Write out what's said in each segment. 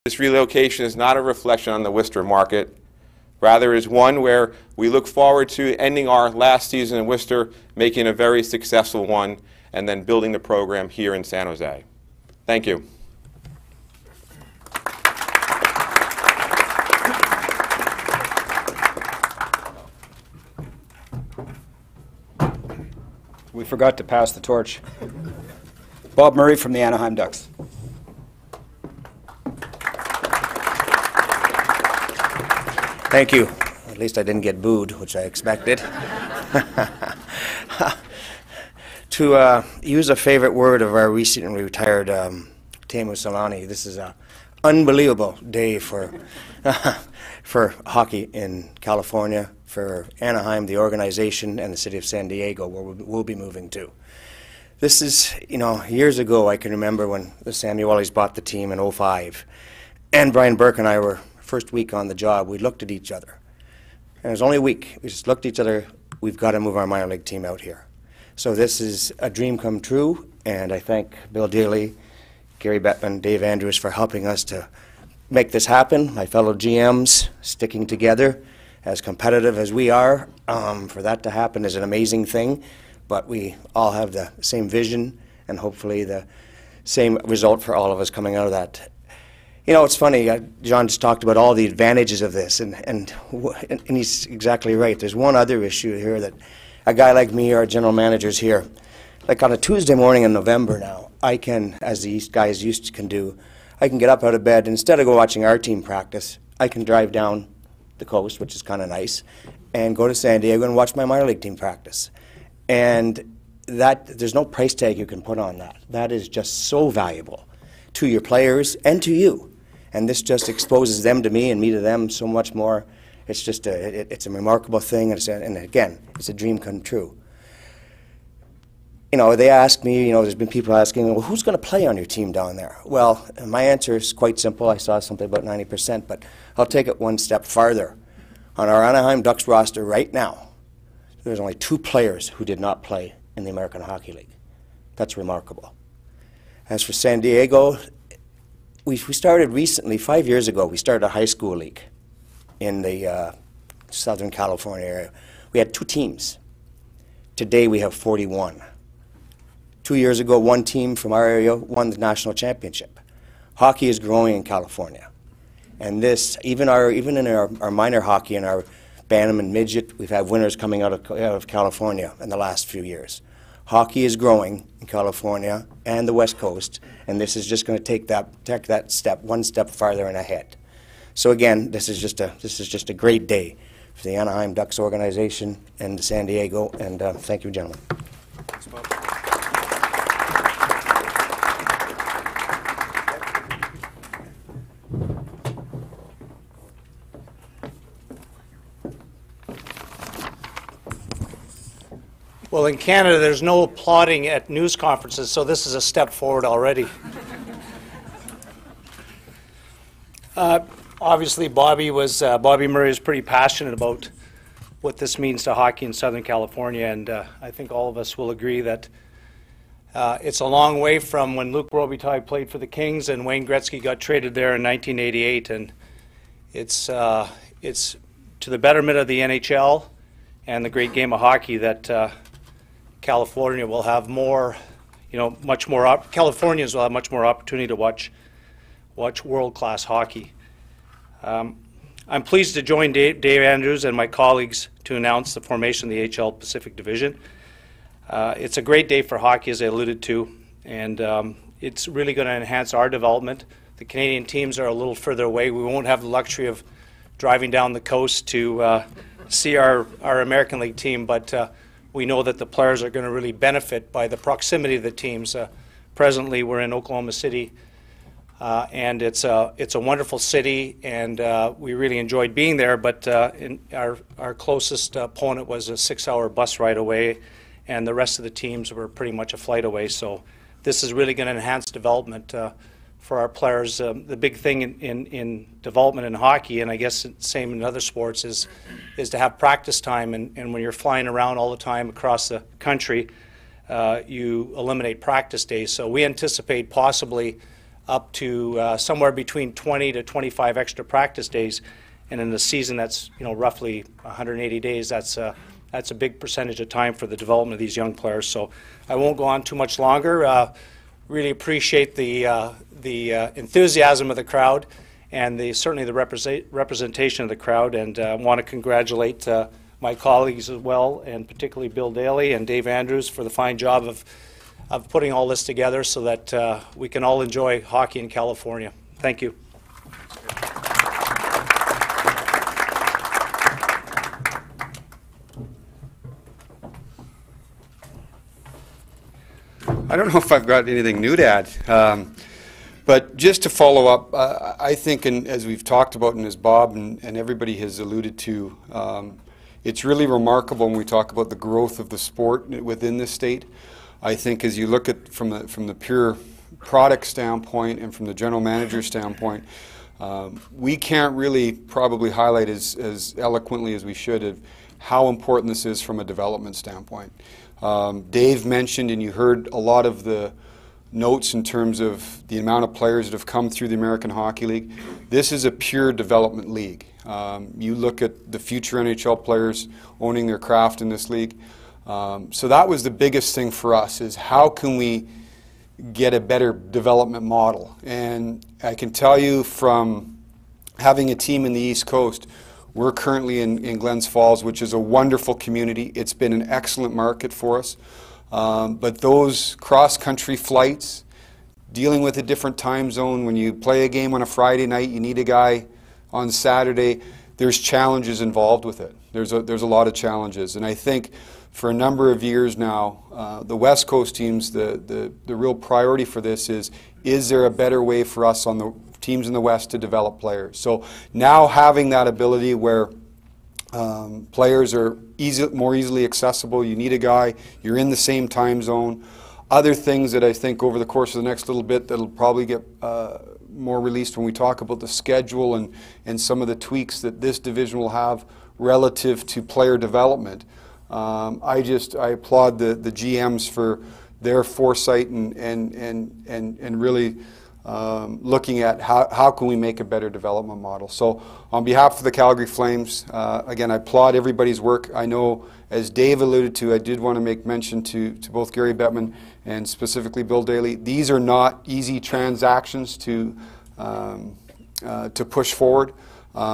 This relocation is not a reflection on the Worcester market. Rather, is one where we look forward to ending our last season in Worcester, making a very successful one, and then building the program here in San Jose. Thank you. We forgot to pass the torch. Bob Murray from the Anaheim Ducks. Thank you. At least I didn't get booed, which I expected. To use a favorite word of our recently retired Teemu Selanne, this is an unbelievable day for for hockey in California, for Anaheim, the organization, and the city of San Diego, where we'll be moving to. This is, years ago I can remember when the San Oilers bought the team in '05, and Brian Burke and I were first week on the job. We looked at each other, and it was only a week. We just looked at each other. We've got to move our minor league team out here. So this is a dream come true, and I thank Bill Daly, Gary Bettman, Dave Andrews for helping us to make this happen. My fellow GMs sticking together, as competitive as we are, for that to happen is an amazing thing, but we all have the same vision and hopefully the same result for all of us coming out of that. It's funny, John just talked about all the advantages of this, and he's exactly right. There's one other issue here that a guy like me, our general managers here, like on a Tuesday morning in November now, I can, as the East guys can do, I can get up out of bed, instead of go watching our team practice, I can drive down the coast, which is kind of nice, and go to San Diego and watch my minor league team practice. And that, there's no price tag you can put on that. That is just so valuable to your players and to you. And this just exposes them to me and me to them so much more. It's just it's a remarkable thing, and again, it's a dream come true. They ask me, there's been people asking, well, who's going to play on your team down there? Well, my answer is quite simple. I saw something about 90%, but I'll take it one step farther. On our Anaheim Ducks roster right now, there's only 2 players who did not play in the American Hockey League. That's remarkable. As for San Diego, we started recently, 5 years ago, we started a high school league in the Southern California area. We had 2 teams. Today we have 41. 2 years ago, 1 team from our area won the national championship. Hockey is growing in California. And this, even in our minor hockey and our Bantam and Midget, we've had winners coming out of California in the last few years. Hockey is growing in California and the West Coast, and this is just going to take that step one step farther and ahead. So again, this is just a great day for the Anaheim Ducks organization and San Diego, and thank you, gentlemen. Thanks, Bob. Well, in Canada, there's no applauding at news conferences, so this is a step forward already. Obviously, Bobby Murray is pretty passionate about what this means to hockey in Southern California, and I think all of us will agree that it's a long way from when Luc Robitaille played for the Kings and Wayne Gretzky got traded there in 1988, and it's to the betterment of the NHL and the great game of hockey that California will have more, Californians will have much more opportunity to watch world-class hockey. I'm pleased to join Dave Andrews and my colleagues to announce the formation of the AHL Pacific Division. It's a great day for hockey, as I alluded to, and it's really going to enhance our development. The Canadian teams are a little further away. We won't have the luxury of driving down the coast to see our American League team, but we know that the players are going to really benefit by the proximity of the teams. Presently, we're in Oklahoma City, and it's a wonderful city, and we really enjoyed being there. But our closest opponent was a 6-hour bus ride away, and the rest of the teams were pretty much a flight away. So this is really going to enhance development for our players. The big thing in development in hockey, and I guess same in other sports, is to have practice time. And when you're flying around all the time across the country, you eliminate practice days. So we anticipate possibly up to somewhere between 20 to 25 extra practice days. And in a season that's roughly 180 days, that's a big percentage of time for the development of these young players. So I won't go on too much longer. Really appreciate the enthusiasm of the crowd and certainly the representation of the crowd, and want to congratulate my colleagues as well, and particularly Bill Daly and Dave Andrews for the fine job of putting all this together so that we can all enjoy hockey in California. Thank you. I don't know if I've got anything new to add, but just to follow up, I think, and as we've talked about and as Bob and everybody has alluded to, it's really remarkable when we talk about the growth of the sport within this state. I think as you look at from the pure product standpoint and from the general manager standpoint, we can't really probably highlight as eloquently as we should of how important this is from a development standpoint. Dave mentioned, and you heard a lot of the notes in terms of the amount of players that have come through the American Hockey League. This is a pure development league. You look at the future NHL players owning their craft in this league. So that was the biggest thing for us, is how can we get a better development model. And I can tell you from having a team in the East Coast, we're currently in Glens Falls, which is a wonderful community. It's been an excellent market for us. But those cross-country flights, dealing with a different time zone, when you play a game on a Friday night, you need a guy on Saturday, there's challenges involved with it. There's a lot of challenges. And I think for a number of years now, the West Coast teams, the real priority for this is there a better way for us on the teams in the West to develop players? So now having that ability where players are more easily accessible, you need a guy, you're in the same time zone. Other things that I think over the course of the next little bit that'll probably get more released when we talk about the schedule and some of the tweaks that this division will have relative to player development. I applaud the GMs for their foresight and really looking at how can we make a better development model. So on behalf of the Calgary Flames, again, I applaud everybody's work. I know, as Dave alluded to, I did want to make mention to both Gary Bettman and specifically Bill Daly. These are not easy transactions to push forward.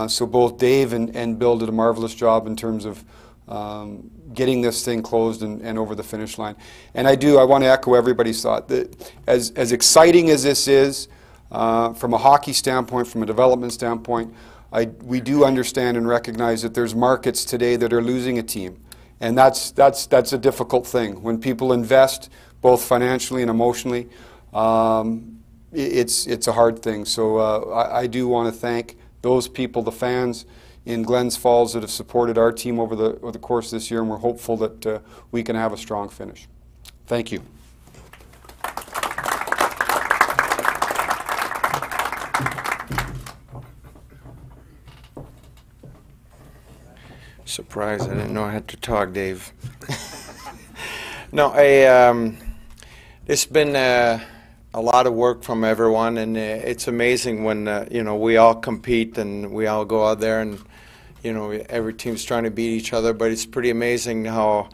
So both Dave and Bill did a marvelous job in terms of getting this thing closed and over the finish line. And I want to echo everybody's thought that as exciting as this is, from a hockey standpoint, from a development standpoint, we do understand and recognize that there's markets today that are losing a team. And that's a difficult thing. When people invest, both financially and emotionally, it's a hard thing. So I do want to thank those people, the fans in Glens Falls, that have supported our team over the course of this year, and we're hopeful that we can have a strong finish. Thank you. Surprised I didn't know I had to talk, Dave. No, it's been a lot of work from everyone, and it's amazing when we all compete and we all go out there, and every team's trying to beat each other. But it's pretty amazing how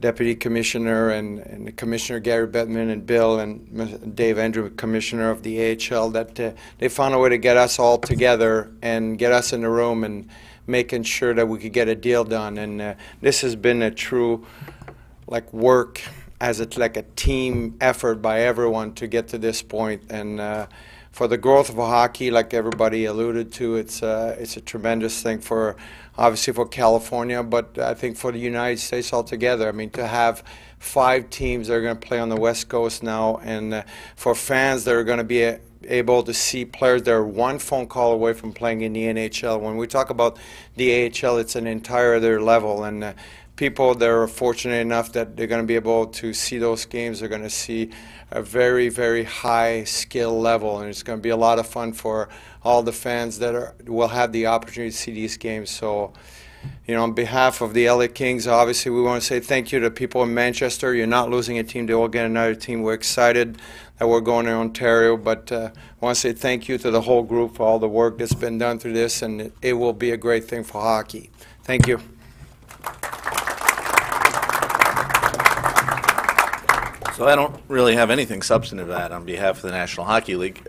Deputy Commissioner and Commissioner Gary Bettman and Bill and Dave Andrew, Commissioner of the AHL, that they found a way to get us all together and get us in the room and making sure that we could get a deal done. And this has been a true work as it's like a team effort by everyone to get to this point. And for the growth of hockey, like everybody alluded to, it's a tremendous thing obviously for California, but I think for the United States altogether. I mean, to have 5 teams that are going to play on the West Coast now, and for fans that are going to be able to see players that are one phone call away from playing in the NHL. When we talk about the AHL, it's an entire other level, and people that are fortunate enough that they're going to be able to see those games are going to see a very, very high skill level, and it's going to be a lot of fun for all the fans that will have the opportunity to see these games. So on behalf of the LA Kings, obviously we want to say thank you to people in Manchester. You're not losing a team, they will get another team. We're excited that we're going to Ontario, but I want to say thank you to the whole group for all the work that's been done through this, and it will be a great thing for hockey. Thank you. So I don't really have anything substantive to add on behalf of the National Hockey League.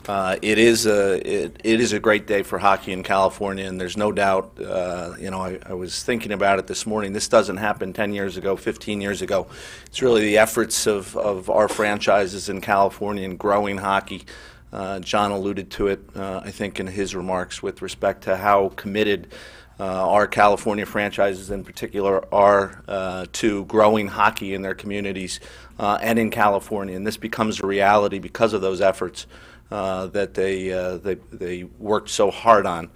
It is a great day for hockey in California, and there's no doubt. I was thinking about it this morning. This doesn't happen 10 years ago, 15 years ago. It's really the efforts of our franchises in California in growing hockey. John alluded to it, I think, in his remarks with respect to how committed our California franchises in particular are to growing hockey in their communities and in California. And this becomes a reality because of those efforts that they worked so hard on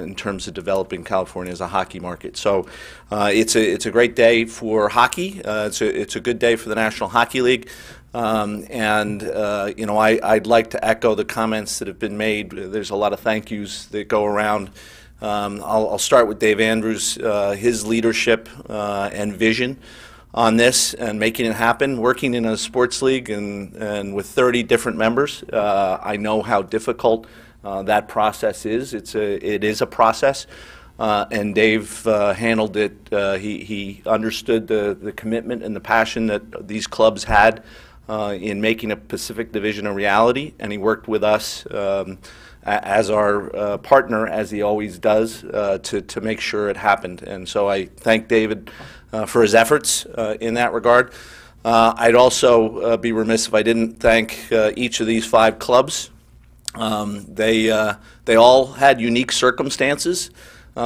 in terms of developing California as a hockey market. So it's a great day for hockey. It's a good day for the National Hockey League. I'd like to echo the comments that have been made. There's a lot of thank yous that go around. I'll start with Dave Andrews, his leadership and vision on this and making it happen, working in a sports league and with 30 different members. I know how difficult that process is. It is a process, and Dave handled it. He understood the commitment and the passion that these clubs had in making a Pacific Division a reality, and he worked with us as our partner, as he always does, to make sure it happened. And so I thank David for his efforts in that regard. I'd also be remiss if I didn't thank each of these 5 clubs. They all had unique circumstances.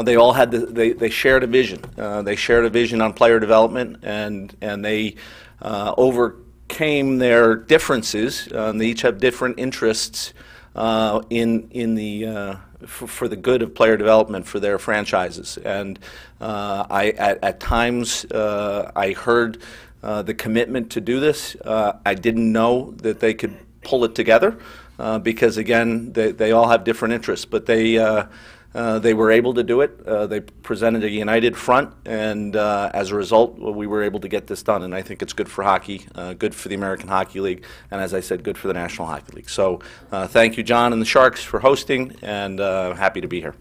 They all had they shared a vision. They shared a vision on player development, and they overcame their differences. They each have different interests for the good of player development for their franchises. And at times I heard the commitment to do this. I didn't know that they could pull it together because, again, they all have different interests, but they were able to do it. They presented a united front, and as a result, we were able to get this done. And I think it's good for hockey, good for the American Hockey League, and as I said, good for the National Hockey League. So thank you, John and the Sharks, for hosting, and happy to be here.